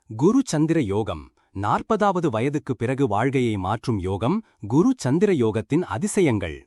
குரு சந்திர யோகம் 40வது வயதுக்கு பிறகு வாழ்க்கையை மாற்றும் யோகம். குரு சந்திர யோகத்தின் அதிசயங்கள்.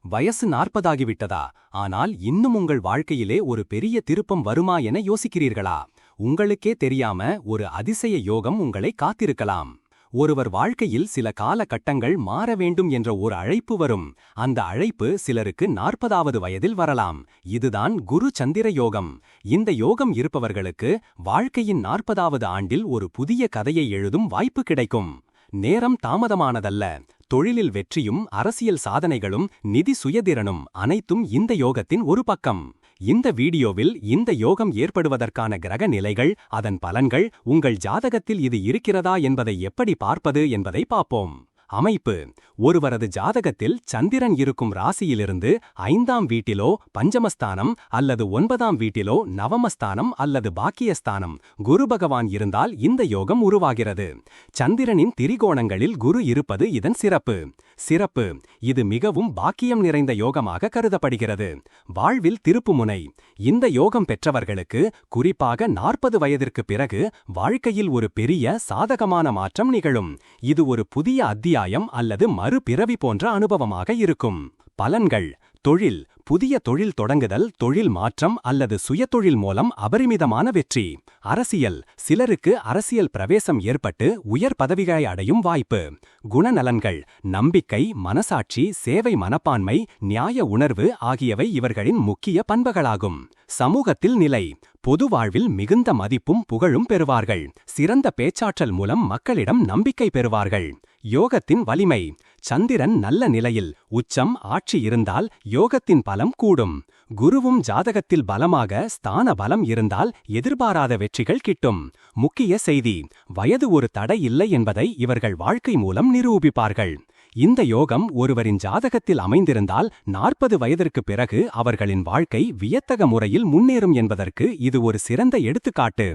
வயசு 40 ஆகிவிட்டதா, ஆனால் இன்னும் உங்கள் வாழ்க்கையிலே ஒரு பெரிய திருப்பம் வருமா என யோசிக்கிறீர்களா? உங்களுக்கே தெரியாம ஒரு அதிசய யோகம் உங்களை காத்திருக்கலாம். ஒருவர் வாழ்க்கையில் சில காலகட்டங்கள் மாற வேண்டும் என்ற ஒரு அழைப்பு வரும். அந்த அழைப்பு சிலருக்கு 40வது வயதில் வரலாம். இதுதான் குரு சந்திர யோகம். இந்த யோகம் இருப்பவர்களுக்கு வாழ்க்கையின் 40வது ஆண்டில் ஒரு புதிய கதையை எழுதும் வாய்ப்பு கிடைக்கும். நேரம் தாமதமானதல்ல. தொழிலில் வெற்றியும் அரசியல் சாதனைகளும் நிதி சுயதிறனும் அனைத்தும் இந்த யோகத்தின் ஒரு பக்கம். இந்த வீடியோவில் இந்த யோகம் ஏற்படுவதற்கான கிரக நிலைகள், அதன் பலன்கள், உங்கள் ஜாதகத்தில் இது இருக்கிறதா என்பதை எப்படி பார்ப்பது என்பதை பார்ப்போம். அமைப்பு: ஒருவரது ஜாதகத்தில் சந்திரன் இருக்கும் ராசியிலிருந்து 5ஆம் வீட்டிலோ பஞ்சமஸ்தானம் அல்லது 9ஆம் வீட்டிலோ நவமஸ்தானம் அல்லது பாக்கியஸ்தானம் குரு பகவான் இருந்தால் இந்த யோகம் உருவாகிறது. சந்திரனின் திரிகோணங்களில் குரு இருப்பது இதன் சிறப்பு. இது மிகவும் பாக்கியம் நிறைந்த யோகமாக கருதப்படுகிறது. வாழ்வில் திருப்புமுனை: இந்த யோகம் பெற்றவர்களுக்கு குறிப்பாக 40 வயதிற்கு பிறகு வாழ்க்கையில் ஒரு பெரிய சாதகமான மாற்றம் நிகழும். இது ஒரு புதிய அத்தியாயம் அல்லது மறுபிறவி போன்ற அனுபவமாக இருக்கும். பலன்கள்: தொழில்: புதிய தொழில் தொடங்குதல், தொழில் மாற்றம் அல்லது சுயதொழில் மூலம் அபரிமிதமான வெற்றி. அரசியல்: சிலருக்கு அரசியல் பிரவேசம் ஏற்பட்டு உயர் பதவிகளை அடையும் வாய்ப்பு. குணநலன்கள்: நம்பிக்கை, மனசாட்சி, சேவை மனப்பான்மை, நியாய உணர்வு ஆகியவை இவர்களின் முக்கிய பண்புகளாகும். சமூகத்தில் நிலை: பொது வாழ்வில் மிகுந்த மதிப்பும் புகழும் பெறுவார்கள். சிறந்த பேச்சாற்றல் மூலம் மக்களிடம் நம்பிக்கை பெறுவார்கள். யோகத்தின் வலிமை: சந்திரன் நல்ல நிலையில் உச்சம் ஆட்சி இருந்தால் யோகத்தின் பலம் கூடும். குருவும் ஜாதகத்தில் பலமாக ஸ்தான பலம் இருந்தால் எதிர்பாராத வெற்றிகள் கிட்டும். முக்கிய செய்தி: வயது ஒரு தடை இல்லை என்பதை இவர்கள் வாழ்க்கை மூலம் நிரூபிப்பார்கள். இந்த யோகம் ஒருவரின் ஜாதகத்தில் அமைந்திருந்தால் 40 வயதிற்கு பிறகு அவர்களின் வாழ்க்கை வியத்தக முறையில் முன்னேறும் என்பதற்கு இது ஒரு சிறந்த எடுத்துக்காட்டு.